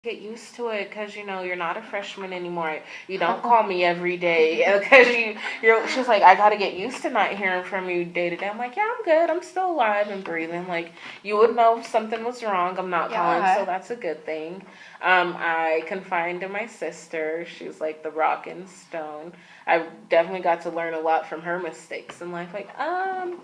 get used to it because you're not a freshman anymore. You don't call me every day because she's like, I gotta get used to not hearing from you day to day. I'm like, yeah, I'm good. I'm still alive and breathing. Like, you would know if something was wrong. I'm not calling, so Yeah. that's a good thing. I confide in my sister. She's like the rock and stone. I definitely got to learn a lot from her mistakes in life. Like, I'm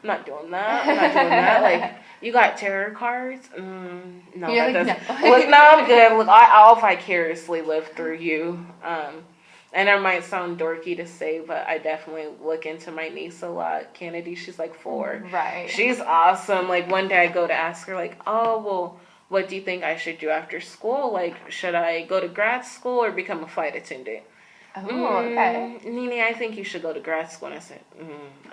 not doing that. I'm not doing that. Like, you got tarot cards? No, You're that like, doesn't. no. Look, no, I'm good. Look, I'll vicariously live through you. And it might sound dorky to say, but I definitely look into my niece a lot. Kennedy, she's like 4. Right. She's awesome. Like, one day I go to ask her, like, oh, well, what do you think I should do after school? Like, should I go to grad school or become a flight attendant? Oh, okay. Nene, I think you should go to grad school. And I said,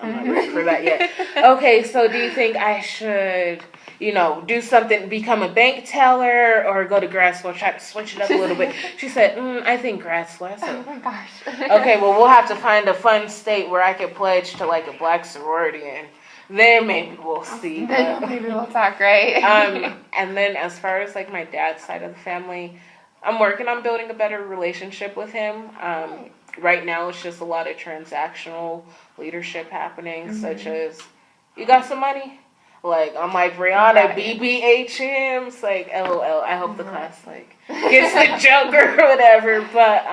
I'm not ready for that yet. Okay, so do you think I should, do something, become a bank teller or go to grad school, try to switch it up a little bit? She said, I think grad school. I said, Oh my gosh. okay, well, we'll have to find a fun state where I could pledge to like a black sorority and then maybe we'll see. Then maybe we'll talk, right? And then as far as like my dad's side of the family, I'm working on building a better relationship with him. Right now, it's just a lot of transactional leadership happening, such as, you got some money? Like, I'm like, Brianna, Right. BBHMs, like, LOL. I hope the class, like, gets the joke or whatever, but,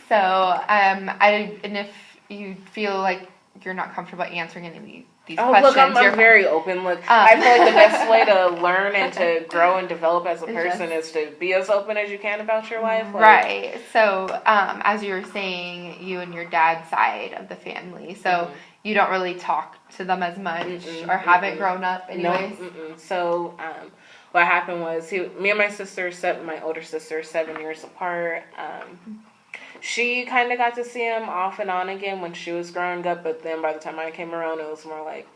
So, and if you feel like you're not comfortable answering any of these questions, look, I'm you're very open. Look, I feel like the best way to learn and to grow and develop as a person is to be as open as you can about your life. Like, right. So, as you were saying, you and your dad's side of the family, so you don't really talk to them as much or haven't grown up anyways? No. So, what happened was, me and my sister, my older sister, are 7 years apart. She kind of got to see him off and on again when she was growing up, but then by the time I came around, it was more like,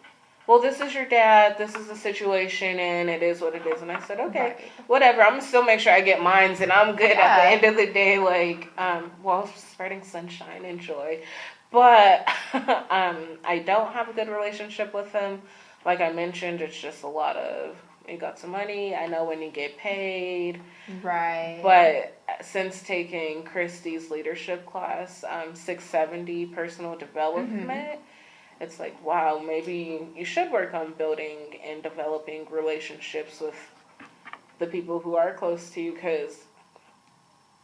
well, this is your dad, this is the situation, and it is what it is. And I said, okay, Right. whatever. I'm going to still make sure I get mines, and I'm good at the end of the day, like, spreading sunshine and joy. But I don't have a good relationship with him. Like I mentioned, it's just a lot of, you got some money, I know when you get paid. Right. But since taking Christy's leadership class, 670 personal development, it's like, wow, maybe you should work on building and developing relationships with the people who are close to you, because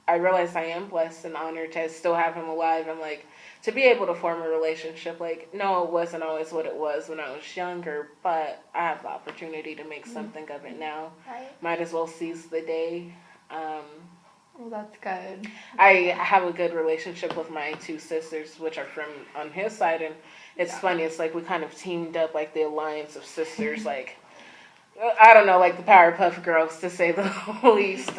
I realize I am blessed and honored to still have him alive and like to be able to form a relationship. Like, no, it wasn't always what it was when I was younger, but I have the opportunity to make something of it now. Right. Might as well seize the day. Well, that's good. I have a good relationship with my 2 sisters, which are from on his side, and it's funny. It's like we kind of teamed up, like the alliance of sisters, like, I don't know, like the Powerpuff Girls, to say the least.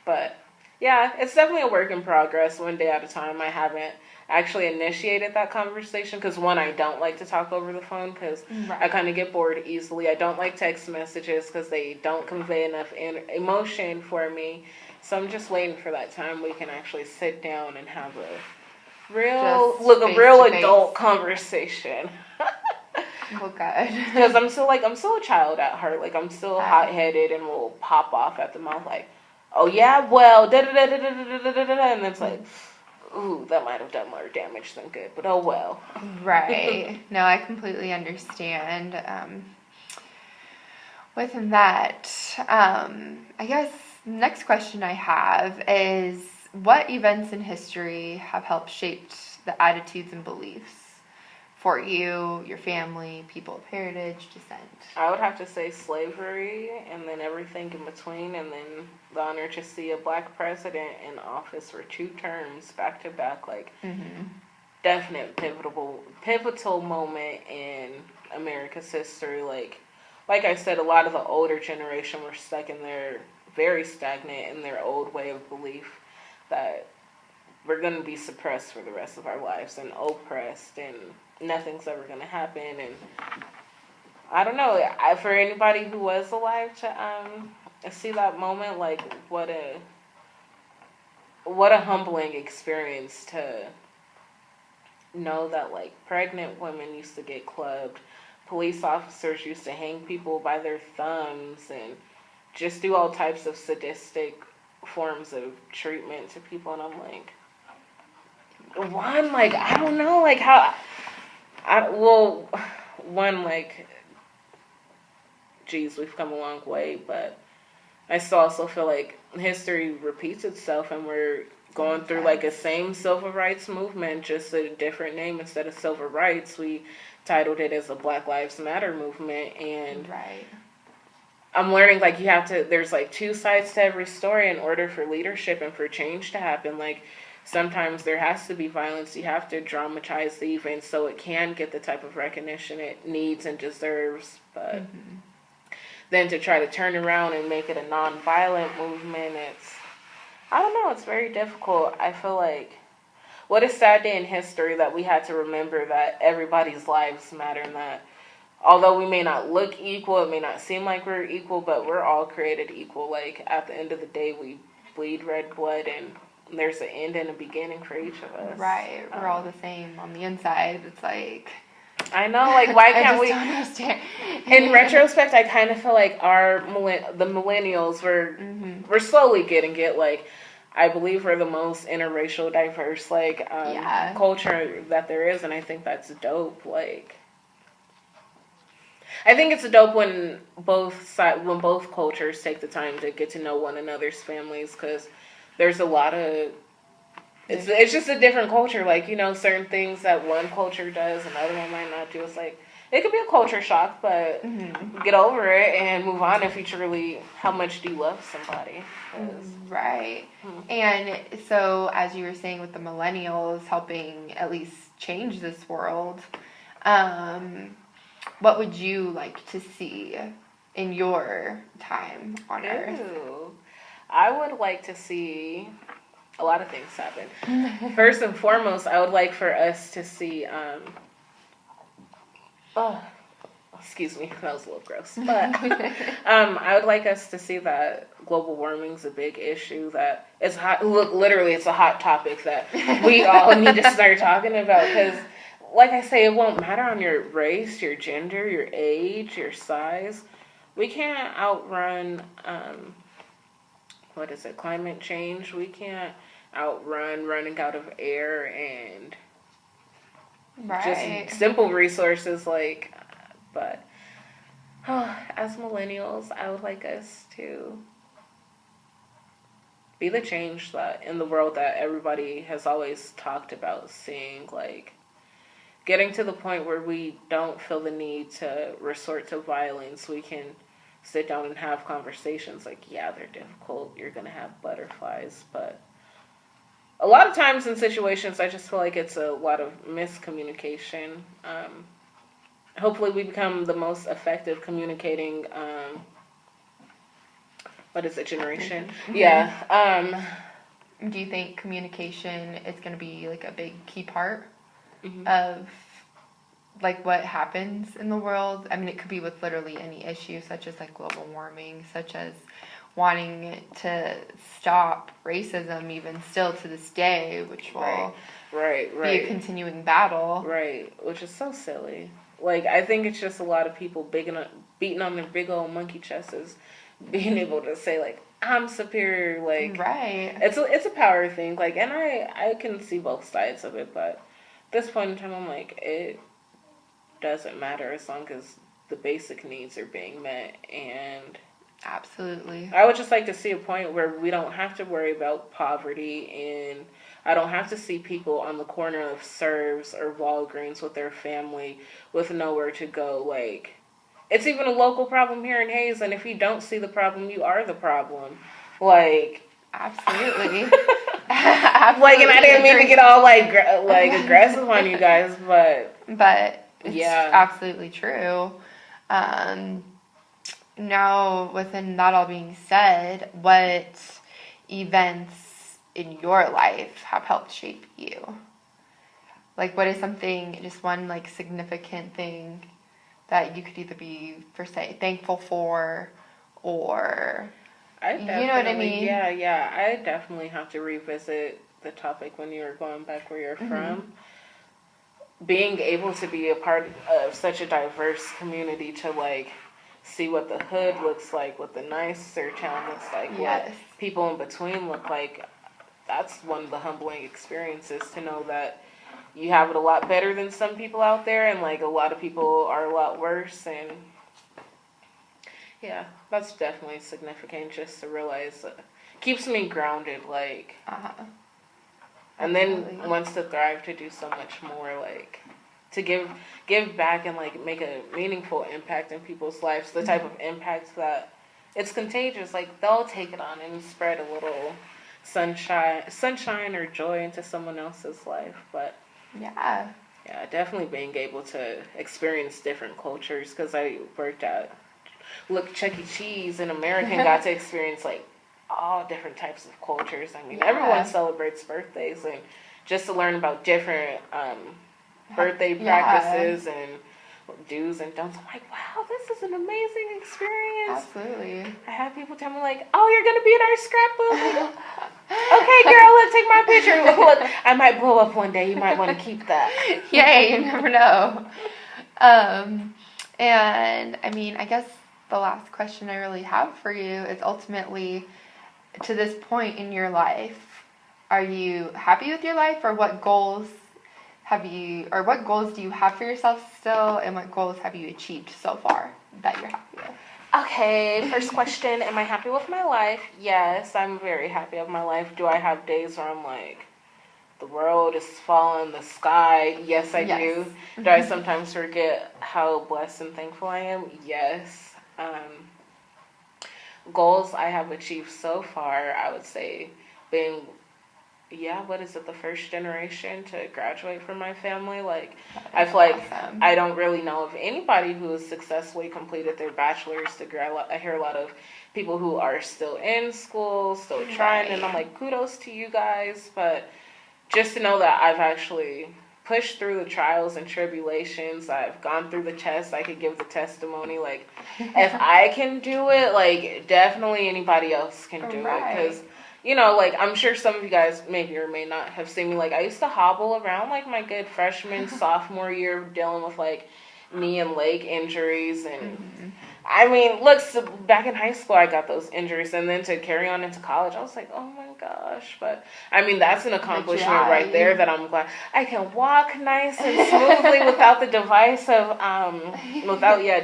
But yeah, it's definitely a work in progress, one day at a time. I haven't actually initiated that conversation because, one, I don't like to talk over the phone because I kind of get bored easily. I don't like text messages because they don't convey enough emotion for me. So I'm just waiting for that time we can actually sit down and have a real adult conversation. Well, good. Because I'm still a child at heart. Like, I'm still hot-headed and will pop off at the mouth like, oh yeah, well, and it's like, ooh, that might have done more damage than good, but oh well. Right. No, I completely understand. With that, I guess next question I have is, what events in history have helped shape the attitudes and beliefs for you, your family, people of heritage, descent? I would have to say slavery, and then everything in between, and then the honor to see a black president in office for 2 terms back to back, like, definite pivotal moment in America's history. Like I said, a lot of the older generation were stuck in their, very stagnant in their old way of belief that we're going to be suppressed for the rest of our lives and oppressed, and nothing's ever going to happen. And I don't know, for anybody who was alive to see that moment, like, what a humbling experience to know that, like, pregnant women used to get clubbed, police officers used to hang people by their thumbs, and just do all types of sadistic forms of treatment to people, and I'm like, one, like, I don't know, like, one, like, geez, we've come a long way, but I still also feel like history repeats itself, and we're going through like a same civil rights movement, just a different name. Instead of civil rights, we titled it as a Black Lives Matter movement, and Right. I'm learning, like, there's like two sides to every story in order for leadership and for change to happen. Like, sometimes there has to be violence. You have to dramatize the event so it can get the type of recognition it needs and deserves. But then to try to turn around and make it a non-violent movement, I don't know, it's very difficult. I feel like what a sad day in history that we had to remember that everybody's lives matter, and that although we may not look equal, it may not seem like we're equal, but we're all created equal. Like, at the end of the day, we bleed red blood, and there's an end and a beginning for each of us. Right. We're all the same on the inside. It's like, I know, like, why can't we? I just don't understand. In retrospect, I kind of feel like the millennials we're slowly getting it. Like, I believe we're the most interracial diverse, like, culture that there is, and I think that's dope. Like, I think it's dope when both cultures take the time to get to know one another's families, because there's a lot of it's just a different culture. Like, you know, certain things that one culture does another one might not do. It's like, it could be a culture shock, but get over it and move on if you truly, how much do you love somebody? Right. And so, as you were saying with the millennials helping at least change this world, what would you like to see in your time on Earth? I would like to see a lot of things happen. First and foremost, I would like for us to see, excuse me, that was a little gross. But I would like us to see that global warming's a big issue, that it's hot. Look, literally, it's a hot topic that we all need to start talking about, because, like I say, it won't matter on your race, your gender, your age, your size. We can't outrun, climate change. We can't outrun running out of air and just simple resources, like, but as millennials, I would like us to be the change that in the world that everybody has always talked about seeing, like, getting to the point where we don't feel the need to resort to violence. We can sit down and have conversations. Like, yeah, they're difficult. You're going to have butterflies. But a lot of times in situations, I just feel like it's a lot of miscommunication. Hopefully we become the most effective communicating, generation? Yeah. Do you think communication is going to be, like, a big key part of, like, what happens in the world? I mean, it could be with literally any issue, such as, like, global warming, such as wanting to stop racism even still to this day, which will be a continuing battle. Right, which is so silly. Like, I think it's just a lot of people beating on their big old monkey chests, being able to say, like, I'm superior, like, it's a power thing, like, and I can see both sides of it, but at this point in time, I'm like, it doesn't matter as long as the basic needs are being met. And absolutely, I would just like to see a point where we don't have to worry about poverty, and I don't have to see people on the corner of Serves or Walgreens with their family with nowhere to go. Like, it's even a local problem here in Hayes, and if you don't see the problem, you are the problem. Like, absolutely. Like, and I didn't mean to get all like aggressive on you guys, but it's absolutely true. Now, within that all being said, what events in your life have helped shape you? Like, what is something, just one, like, significant thing that you could either be, thankful for, or, you know what I mean? Yeah. I definitely have to revisit the topic when you were going back where you're from. Being able to be a part of such a diverse community, to, like, see what the hood looks like, what the nicer town looks like, what Yes. people in between look like. That's one of the humbling experiences, to know that you have it a lot better than some people out there, and like a lot of people are a lot worse. And yeah, that's definitely significant, just to realize keeps me grounded, like, Uh-huh. and then Absolutely. wants to thrive to do so much more, like to give back and like make a meaningful impact in people's lives, the type of impact that it's contagious. Like, they'll take it on and spread a little sunshine or joy into someone else's life. But Yeah. yeah, definitely being able to experience different cultures, because I worked at Chuck E. Cheese in America and got to experience like all different types of cultures. I mean, Yeah. everyone celebrates birthdays, and just to learn about different birthday Yeah. practices and do's and don'ts. I'm like, wow, this is an amazing experience. Absolutely. I have people tell me like, oh, you're gonna be at our scrapbook. Like, okay, girl, let's take my picture. Look, I might blow up one day. You might want to keep that. Yay, you never know. And I mean, I guess the last question I really have for you is ultimately, to this point in your life, are you happy with your life, or what goals do you have for yourself still, and what goals have you achieved so far that you're happy with? Okay, first question, am I happy with my life? Yes, I'm very happy with my life. Do I have days where I'm like, the world is falling, the sky? Yes, I Yes. do. Do I sometimes forget how blessed and thankful I am? Yes. Goals I have achieved so far, I would say being, what is it, the first generation to graduate from my family. Like, I feel like Awesome. I don't really know of anybody who has successfully completed their bachelor's degree. I hear a lot of people who are still in school, still trying, and I'm like, kudos to you guys. But just to know that I've actually pushed through the trials and tribulations, I've gone through the tests, I could give the testimony. Like, if I can do it, like, definitely anybody else can do it. Because, like, I'm sure some of you guys maybe or may not have seen me. Like, I used to hobble around, like, my good freshman, sophomore year, dealing with, like, knee and leg injuries. And, I mean, look, so back in high school, I got those injuries. And then to carry on into college, I was like, oh, my gosh. But, I mean, that's an accomplishment right there, that I'm glad I can walk nice and smoothly without the device of,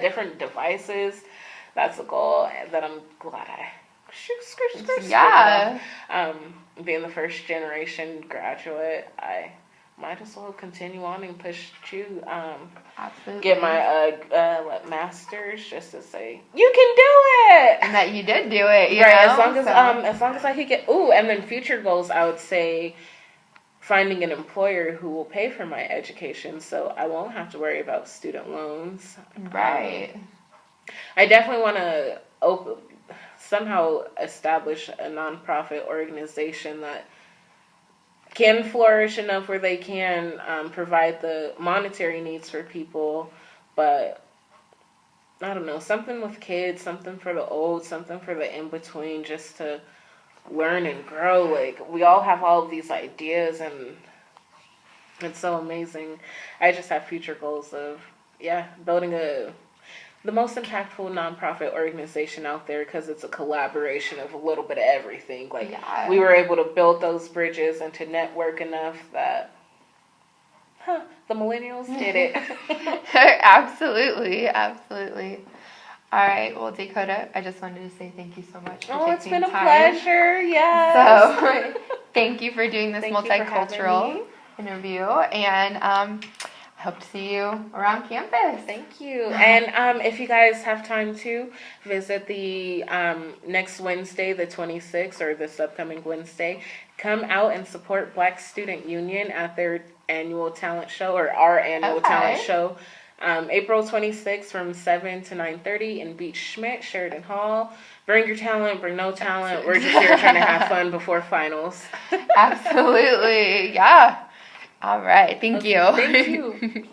different devices. That's a goal that I'm glad I... Yeah. Being the first generation graduate, I might as well continue on and push to Absolutely. get my master's, just to say you can do it, and that you did do it. You right? know? As long as I could get. Ooh, and then future goals, I would say finding an employer who will pay for my education, so I won't have to worry about student loans. Right. I definitely want to somehow establish a nonprofit organization that can flourish enough where they can provide the monetary needs for people, but I don't know, something with kids, something for the old, something for the in-between, just to learn and grow. Like, we all have all of these ideas, and it's so amazing. I just have future goals of, building the most impactful nonprofit organization out there, because it's a collaboration of a little bit of everything. Like, we were able to build those bridges and to network enough that, the millennials did it. Absolutely. All right. Well, Dakota, I just wanted to say thank you so much for taking time. It's been a pleasure. Yes. So, thank you for doing this multicultural interview, and I hope to see you around campus. Thank you. And if you guys have time to visit the next Wednesday, the 26th, or this upcoming Wednesday, come out and support Black Student Union at their annual talent show, or our annual talent show. April 26th from 7 to 9:30 in Beach Schmidt, Sheridan Hall. Bring your talent, bring no talent. We're just here trying to have fun before finals. Absolutely. Yeah. All right. Thank you. Thank you.